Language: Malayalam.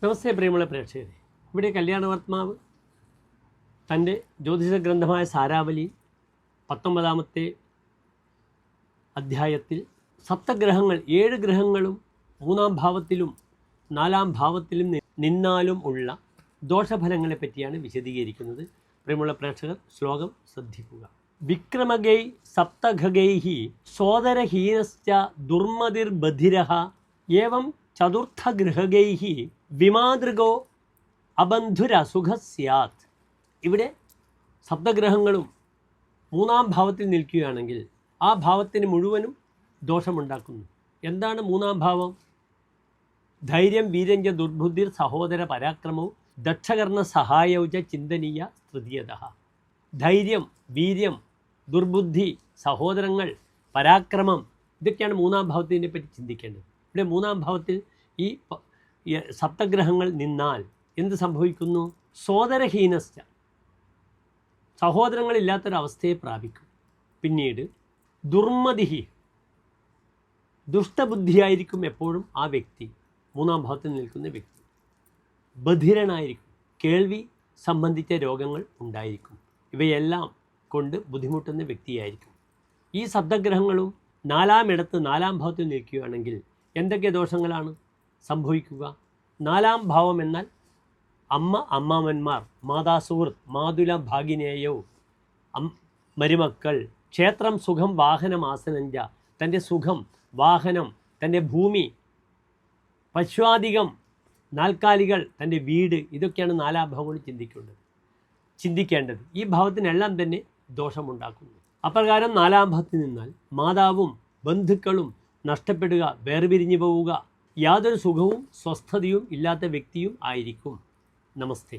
നമസ്തേ പ്രിയമുള്ള പ്രേക്ഷകരെ, ഇവിടെ കല്യാണവർമാവ് തൻ്റെ ജ്യോതിഷ ഗ്രന്ഥമായ സാരാവലി 19-ാമത്തെ അധ്യായത്തിൽ സപ്തഗ്രഹങ്ങൾ 7 ഗ്രഹങ്ങളും 3-ാം ഭാവത്തിലും 4-ാം ഭാവത്തിലും നിന്നാലും ഉള്ള ദോഷഫലങ്ങളെ പറ്റിയാണ് വിശദീകരിക്കുന്നത്. പ്രിയമുള്ള പ്രേക്ഷകർ, ശ്ലോകം ശ്രദ്ധിക്കുക. വിക്രമഗൈ സപ്തഖഗൈഹി സോദരഹീനശ്ച ദുർമതിർബധിരഃ ഏവം ചതുർത്ഥഗൃഹഗൈഹി വിമാതൃകോ അബന്ധുരസുഖ സ്യാത്. ഇവിടെ സപ്തഗ്രഹങ്ങളും 3-ാം ഭാവത്തിൽ നിൽക്കുകയാണെങ്കിൽ ആ ഭാവത്തിന് മുഴുവനും ദോഷമുണ്ടാക്കുന്നു. എന്താണ് 3-ാം ഭാവം? ധൈര്യം, വീരഞ്ച, ദുർബുദ്ധിർ, സഹോദര പരാക്രമവും ദക്ഷകർണ സഹായൗച ചിന്തനീയ തൃതീയത. ധൈര്യം, വീര്യം, ദുർബുദ്ധി, സഹോദരങ്ങൾ, പരാക്രമം, ഇതൊക്കെയാണ് 3-ാം ഭാവത്തിനെ പറ്റി ചിന്തിക്കേണ്ടത്. ഇവിടെ 3-ാം ഭാവത്തിൽ ഈ സപ്തഗ്രഹങ്ങൾ നിന്നാൽ എന്ത് സംഭവിക്കുന്നു? സോദരഹീനസ്ഥ, സഹോദരങ്ങളില്ലാത്തൊരവസ്ഥയെ പ്രാപിക്കും. പിന്നീട് ദുർമതിഹി, ദുഷ്ടബുദ്ധിയായിരിക്കും എപ്പോഴും ആ വ്യക്തി, 3-ാം ഭാവത്തിൽ നിൽക്കുന്ന വ്യക്തി. ബധിരനായിരിക്കും, കേൾവി സംബന്ധിച്ച രോഗങ്ങൾ ഉണ്ടായിരിക്കും. ഇവയെല്ലാം കൊണ്ട് ബുദ്ധിമുട്ടുന്ന വ്യക്തിയായിരിക്കും. ഈ സപ്തഗ്രഹങ്ങളും 4-ാം ഇടത്ത് 4-ാം ഭാവത്തിൽ നിൽക്കുകയാണെങ്കിൽ എന്തൊക്കെ ദോഷങ്ങളാണ് സംഭവിക്കുക? 4-ാം ഭാവം എന്നാൽ അമ്മ, അമ്മാവന്മാർ, മാതാസുഹൃത്ത്, മാതുല ഭാഗിനേയോ, മരുമക്കൾ, ക്ഷേത്രം, സുഖം, വാഹനം, ആസനഞ്ച, തൻ്റെ സുഖം, വാഹനം, തൻ്റെ ഭൂമി, പശ്വാദികം, നാൽക്കാലികൾ, തൻ്റെ വീട്, ഇതൊക്കെയാണ് 4-ാം ഭാവങ്ങൾ ചിന്തിക്കേണ്ടത്. ഈ ഭാവത്തിനെല്ലാം തന്നെ ദോഷമുണ്ടാക്കുന്നു. അപ്രകാരം 4-ാം ഭാവത്തിൽ നിന്നാൽ മാതാവും ബന്ധുക്കളും നഷ്ടപ്പെടുക, വേർപിരിഞ്ഞു പോവുക, യാതൊരു സുഖവും സ്വസ്ഥതയും ഇല്ലാത്ത വ്യക്തിയും ആയിരിക്കും. നമസ്തേ.